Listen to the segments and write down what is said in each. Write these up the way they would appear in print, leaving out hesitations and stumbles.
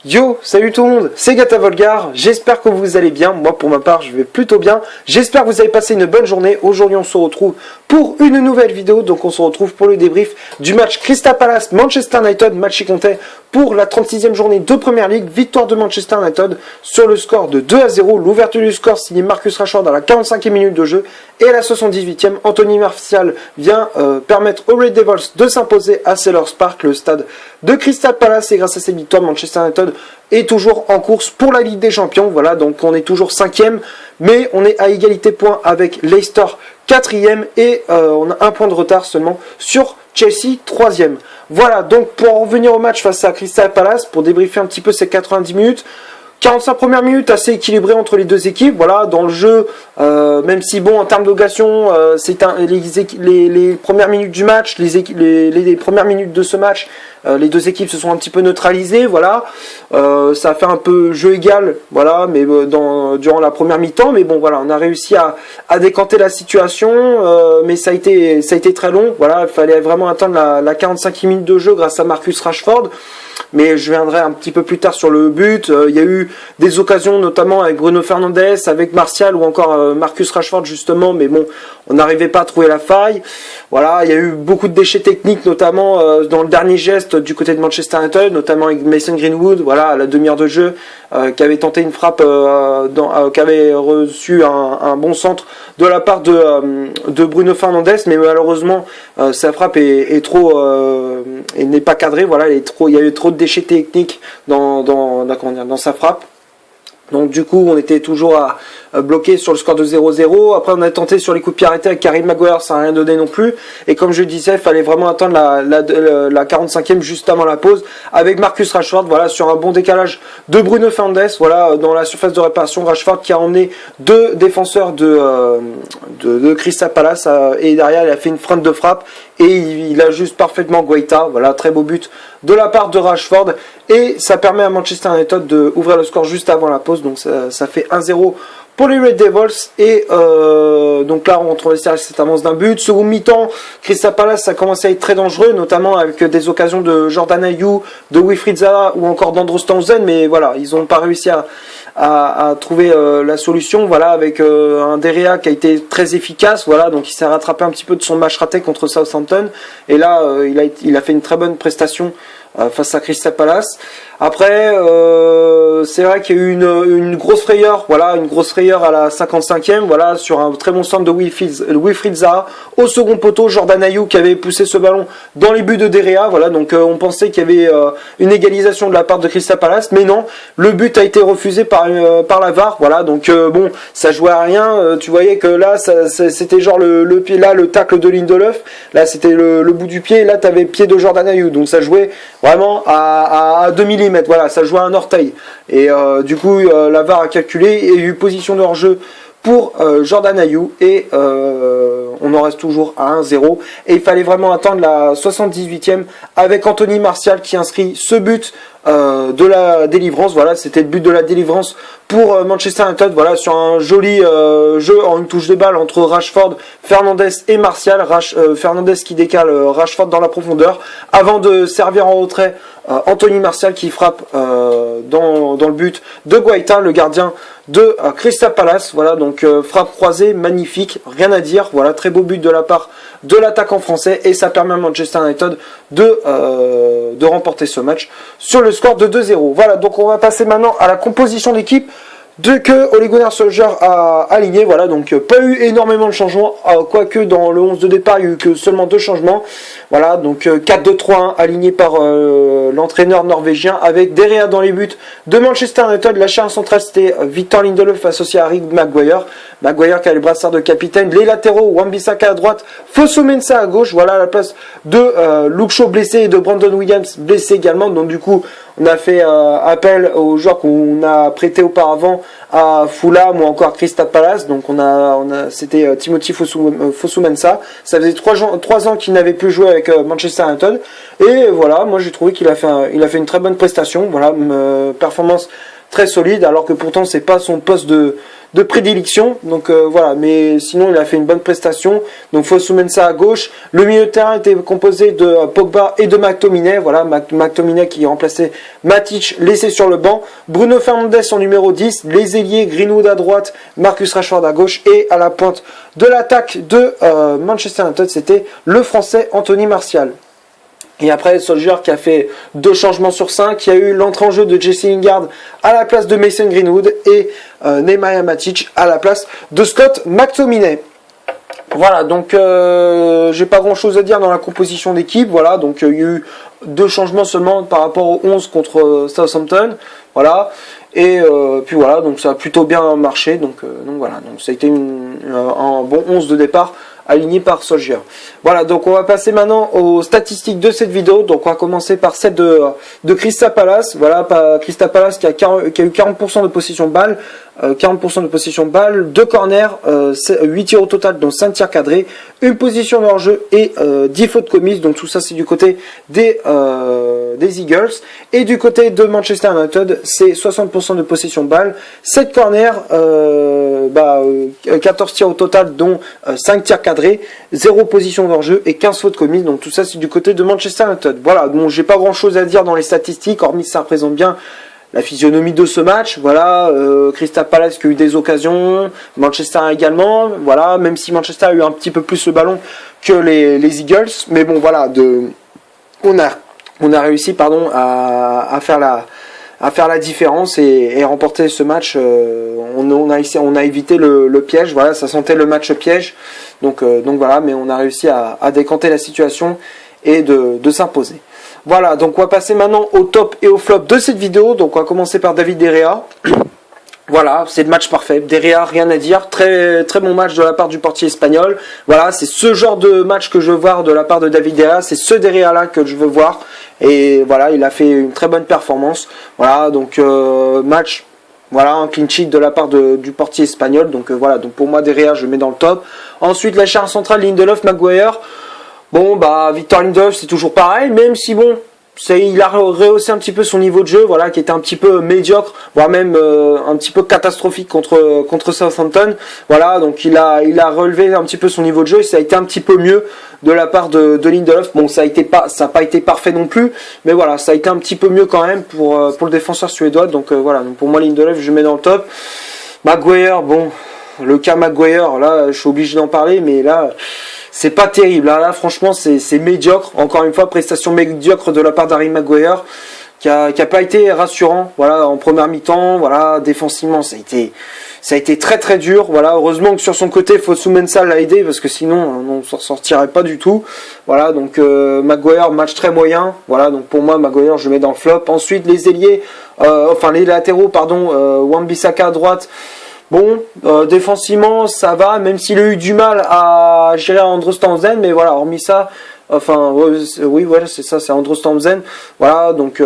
Yo, salut tout le monde, c'est Gata Volgar, j'espère que vous allez bien, moi pour ma part je vais plutôt bien, j'espère que vous avez passé une bonne journée. Aujourd'hui on se retrouve pour une nouvelle vidéo, donc on se retrouve pour le débrief du match Crystal Palace Manchester United, match qui comptait pour la 36e journée de Premier League, victoire de Manchester United sur le score de 2-0, l'ouverture du score signée Marcus Rashford à la 45e minute de jeu, et à la 78e, Anthony Martial vient permettre aux Red Devils de s'imposer à Selhurst Park, le stade de Crystal Palace, et grâce à cette victoire, Manchester United est toujours en course pour la Ligue des Champions. Voilà, donc on est toujours 5e, mais on est à égalité points avec Leicester 4e, et on a un point de retard seulement sur Chelsea 3e. Voilà, donc pour en revenir au match face à Crystal Palace, pour débriefer un petit peu ces 90 minutes, 45 premières minutes assez équilibrées entre les deux équipes. Voilà, dans le jeu, même si bon en termes d'occasion, les premières minutes du match, les premières minutes de ce match, les deux équipes se sont un petit peu neutralisées. Voilà, ça a fait un peu jeu égal. Voilà, mais durant la première mi-temps, mais bon voilà, on a réussi à décanter la situation, mais ça a été très long. Voilà, il fallait vraiment attendre la 45e minute de jeu grâce à Marcus Rashford. Mais je viendrai un petit peu plus tard sur le but. Il y a eu des occasions, notamment avec Bruno Fernandes, avec Martial ou encore Marcus Rashford justement, mais bon, on n'arrivait pas à trouver la faille. Voilà, il y a eu beaucoup de déchets techniques, notamment dans le dernier geste du côté de Manchester United, notamment avec Mason Greenwood, voilà, à la demi-heure de jeu, qui avait tenté une frappe, qui avait reçu un bon centre de la part de Bruno Fernandes, mais malheureusement sa frappe est trop et n'est pas cadrée. Voilà, il y a eu trop de déchets techniques dans sa frappe. Donc du coup, on était toujours bloqué sur le score de 0-0. Après, on a tenté sur les coups de pied arrêtés avec Karim Maguire, ça n'a rien donné non plus. Et comme je disais, il fallait vraiment attendre la 45e juste avant la pause avec Marcus Rashford. Voilà, sur un bon décalage de Bruno Fernandes. Voilà, dans la surface de réparation, Rashford qui a emmené deux défenseurs de Crystal Palace, et derrière, il a fait une feinte de frappe et il ajuste parfaitement Guaita. Voilà, très beau but de la part de Rashford, et ça permet à Manchester United de ouvrir le score juste avant la pause. Donc ça fait 1-0 pour les Red Devils, et donc là on retrouve cette avance d'un but. Second mi-temps, Crystal Palace a commencé à être très dangereux, notamment avec des occasions de Jordan Ayew, de Wilfried Zaha ou encore d'Andros Townsend, mais voilà, ils n'ont pas réussi à trouver la solution. Voilà, avec un De Gea qui a été très efficace. Voilà, donc il s'est rattrapé un petit peu de son match raté contre Southampton, et là il a fait une très bonne prestation face à Crystal Palace. Après, c'est vrai qu'il y a eu une grosse frayeur, voilà, une grosse frayeur à la 55e, voilà, sur un très bon centre de Wilfried Zaha au second poteau. Jordan Ayew qui avait poussé ce ballon dans les buts de De Gea, voilà, donc on pensait qu'il y avait une égalisation de la part de Crystal Palace, mais non, le but a été refusé par la VAR, voilà, donc bon, ça jouait à rien. Tu voyais que là, c'était genre le pied, là, le tacle de Lindelof, là c'était le bout du pied, et là t'avais le pied de Jordan Ayew, donc ça jouait vraiment à 2 mm, voilà, ça jouait à un orteil. Et du coup, la VAR a calculé et il y a eu position de hors-jeu pour Jordan Ayew, et on en reste toujours à 1-0. Et il fallait vraiment attendre la 78e avec Anthony Martial qui inscrit ce but de la délivrance. Voilà, c'était le but de la délivrance pour Manchester United. Voilà, sur un joli jeu en une touche de balle entre Rashford, Fernandes et Martial. Fernandes qui décale Rashford dans la profondeur avant de servir en retrait Anthony Martial qui frappe dans le but de Guaita, le gardien de Crystal Palace. Voilà, donc frappe croisée, magnifique, rien à dire. Voilà, très beau but de la part de l'attaquant français, et ça permet à Manchester United de remporter ce match sur le score de 2-0. Voilà, donc on va passer maintenant à la composition d'équipe que Ole Gunnar Solskjaer a aligné. Voilà, donc pas eu énormément de changements, quoique dans le 11 de départ il n'y a eu que seulement 2 changements. Voilà, donc 4-2-3-1 aligné par l'entraîneur norvégien, avec De Gea dans les buts de Manchester United. La charnière centrale c'était Victor Lindelof associé à Harry Maguire qui a le brassard de capitaine. Les latéraux, Wan-Bissaka à droite, Fosu-Mensah à gauche. Voilà, à la place de Luke Shaw blessé et de Brandon Williams blessé également. Donc du coup on a fait appel aux joueurs qu'on a prêtés auparavant à Fulham ou encore Crystal Palace. Donc c'était Timothy Fosu-Mensah. Ça faisait 3 ans qu'il n'avait plus joué avec Manchester United, et voilà, moi j'ai trouvé qu'il a fait une très bonne prestation. Voilà, performance très solide, alors que pourtant c'est pas son poste de de prédilection. Donc voilà, mais sinon il a fait une bonne prestation. Donc Fosu-Mensah à gauche. Le milieu de terrain était composé de Pogba et de McTominay. Voilà, McTominay qui remplaçait Matic, laissé sur le banc. Bruno Fernandes en numéro 10. Les ailiers, Greenwood à droite, Marcus Rashford à gauche. Et à la pointe de l'attaque de Manchester United, c'était le français Anthony Martial. Et après, Solskjaer qui a fait 2 changements sur 5, il y a eu l'entrée en jeu de Jesse Lingard à la place de Mason Greenwood et Nemanja Matic à la place de Scott McTominay. Voilà, donc j'ai pas grand chose à dire dans la composition d'équipe. Voilà, donc il y a eu 2 changements seulement par rapport au 11 contre Southampton. Voilà. Et puis voilà, donc ça a plutôt bien marché. Donc voilà, donc ça a été un bon 11 de départ aligné par Solskjaer. Voilà, donc on va passer maintenant aux statistiques de cette vidéo. Donc on va commencer par celle de Crystal Palace. Voilà, Crystal Palace qui a eu 40% de possession de balle, 40% de possession de balle, 2 corners, 8 tirs au total, dont 5 tirs cadrés, une position de hors-jeu et 10 fautes commises. Donc tout ça c'est du côté des Eagles. Et du côté de Manchester United, c'est 60% de possession de balle, 7 corners, 14 tirs au total, dont 5 tirs cadrés, 0 position hors-jeu et 15 fautes commises. Donc tout ça c'est du côté de Manchester United. Voilà, bon, j'ai pas grand chose à dire dans les statistiques, hormis que ça représente bien la physionomie de ce match. Voilà, Crystal Palace qui a eu des occasions, Manchester également. Voilà, même si Manchester a eu un petit peu plus le ballon que les Eagles, mais bon voilà, on a réussi à faire la différence et remporter ce match. On a évité le piège. Voilà, ça sentait le match piège. Donc voilà, mais on a réussi à décanter la situation et de s'imposer. Voilà, donc on va passer maintenant au top et au flop de cette vidéo. Donc on va commencer par David De Gea. Voilà, c'est le match parfait. De Gea, rien à dire. Très, très bon match de la part du portier espagnol. Voilà, c'est ce genre de match que je veux voir de la part de David De Gea. C'est ce De Gea là que je veux voir. Et voilà, il a fait une très bonne performance. Voilà, donc match, voilà, un clean sheet de la part du portier espagnol. Donc voilà, donc pour moi De Gea, je le mets dans le top. Ensuite, la charge centrale, Lindelof, Maguire. Bon, Victor Lindelof, c'est toujours pareil, même si bon, il a rehaussé un petit peu son niveau de jeu, voilà, qui était un petit peu médiocre, voire même un petit peu catastrophique contre Southampton. Voilà, donc il a relevé un petit peu son niveau de jeu et ça a été un petit peu mieux de la part de Lindelof. Bon, ça n'a pas été parfait non plus, mais voilà, ça a été un petit peu mieux quand même pour le défenseur suédois. Donc voilà, donc pour moi Lindelof, je le mets dans le top. Maguire, bon, le cas Maguire, là, je suis obligé d'en parler, mais là, c'est pas terrible. Là franchement, c'est médiocre. Encore une fois, prestation médiocre de la part d'Harry Maguire, qui a pas été rassurant. Voilà, en première mi-temps, voilà, défensivement, ça a été très très dur. Voilà, heureusement que sur son côté, Fosu-Mensah l'a aidé parce que sinon, on s'en sortirait pas du tout. Voilà, donc Maguire, match très moyen. Voilà, donc pour moi, Maguire, je le mets dans le flop. Ensuite, les ailiers, les latéraux, Wan-Bissaka à droite. Bon, défensivement, ça va, même s'il a eu du mal à gérer Andros Townsend, mais voilà, hormis ça, oui, voilà, c'est ça, c'est Andros Townsend. Voilà, donc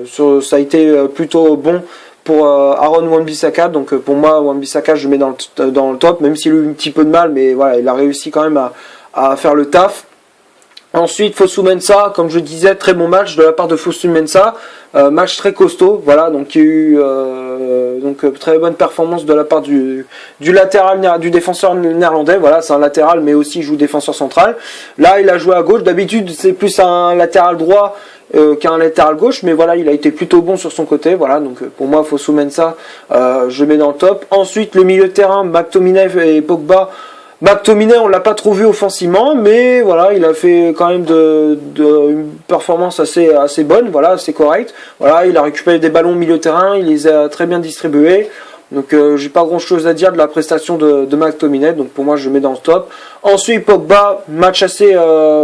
ça a été plutôt bon pour Aaron Wan-Bissaka. Donc pour moi, Wan-Bissaka, je le mets dans le top, même s'il a eu un petit peu de mal, mais voilà, il a réussi quand même à faire le taf. Ensuite, Fosu-Mensah, comme je disais, très bon match de la part de Fosu-Mensah, match très costaud, voilà, donc il y a eu très bonne performance de la part du latéral, du défenseur néerlandais, voilà, c'est un latéral mais aussi il joue défenseur central. Là, il a joué à gauche, d'habitude c'est plus un latéral droit qu'un latéral gauche, mais voilà, il a été plutôt bon sur son côté, voilà, donc pour moi Fosu-Mensah, je mets dans le top. Ensuite, le milieu de terrain, McTominay et Pogba. McTominay, on l'a pas trop vu offensivement, mais voilà, il a fait quand même une performance assez bonne, voilà, assez correcte. Voilà, il a récupéré des ballons au milieu de terrain, il les a très bien distribués. Donc j'ai pas grand chose à dire de la prestation de McTominay, donc pour moi je le mets dans le top. Ensuite Pogba, match assez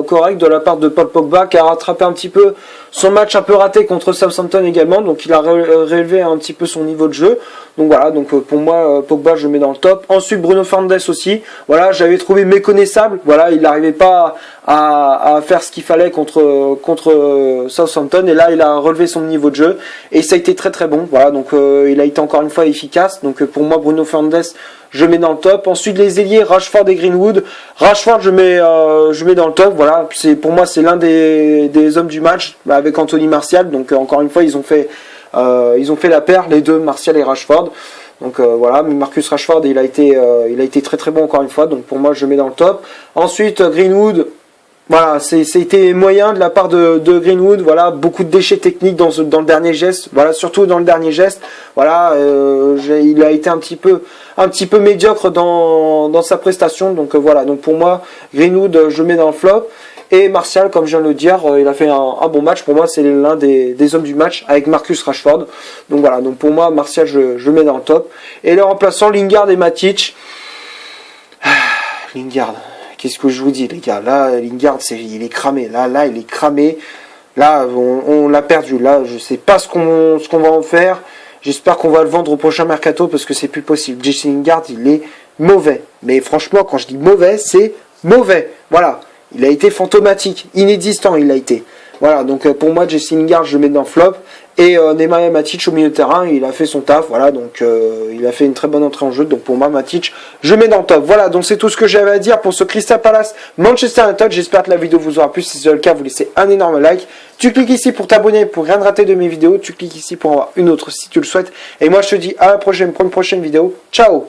correct de la part de Paul Pogba qui a rattrapé un petit peu son match un peu raté contre Southampton également, donc il a relevé un petit peu son niveau de jeu. Donc voilà, donc pour moi Pogba je le mets dans le top. Ensuite Bruno Fernandes aussi, voilà, j'avais trouvé méconnaissable, voilà, il n'arrivait pas à faire ce qu'il fallait contre Southampton et là il a relevé son niveau de jeu et ça a été très très bon, voilà, donc il a été encore une fois efficace. Donc pour moi Bruno Fernandes je mets dans le top. Ensuite les ailiers Rashford et Greenwood. Rashford je mets dans le top. Voilà, pour moi c'est l'un des hommes du match avec Anthony Martial. Donc encore une fois ils ont fait la paire, les deux, Martial et Rashford. Donc voilà, mais Marcus Rashford, il a été très très bon encore une fois. Donc pour moi, je le mets dans le top. Ensuite, Greenwood. Voilà, c'était moyen de la part de Greenwood. Voilà, beaucoup de déchets techniques dans le dernier geste. Voilà, surtout dans le dernier geste. Voilà, il a été un petit peu médiocre dans sa prestation. Donc voilà, donc pour moi, Greenwood, je le mets dans le flop. Et Martial, comme je viens de le dire, il a fait un bon match. Pour moi, c'est l'un des hommes du match avec Marcus Rashford. Donc voilà, donc pour moi, Martial, je le mets dans le top. Et les remplaçants, Lingard et Matic. Lingard. Qu'est-ce que je vous dis, les gars? Là, Lingard, il est cramé. Là, il est cramé. Là, on l'a perdu. Là, je sais pas ce qu'on va en faire. J'espère qu'on va le vendre au prochain mercato parce que c'est plus possible. Jesse Lingard, il est mauvais. Mais franchement, quand je dis mauvais, c'est mauvais. Voilà. Il a été fantomatique. Inexistant, il a été. Voilà. Donc, pour moi, Jesse Lingard, je le mets dans le flop. Et Nemanja Matic au milieu de terrain, il a fait son taf, voilà, donc il a fait une très bonne entrée en jeu, donc pour moi Matic, je mets dans le top. Voilà, donc c'est tout ce que j'avais à dire pour ce Crystal Palace Manchester United. J'espère que la vidéo vous aura plu. Si c'est le cas, vous laissez un énorme like. Tu cliques ici pour t'abonner, pour rien rater de mes vidéos. Tu cliques ici pour en avoir une autre si tu le souhaites. Et moi je te dis à la prochaine pour une prochaine vidéo. Ciao.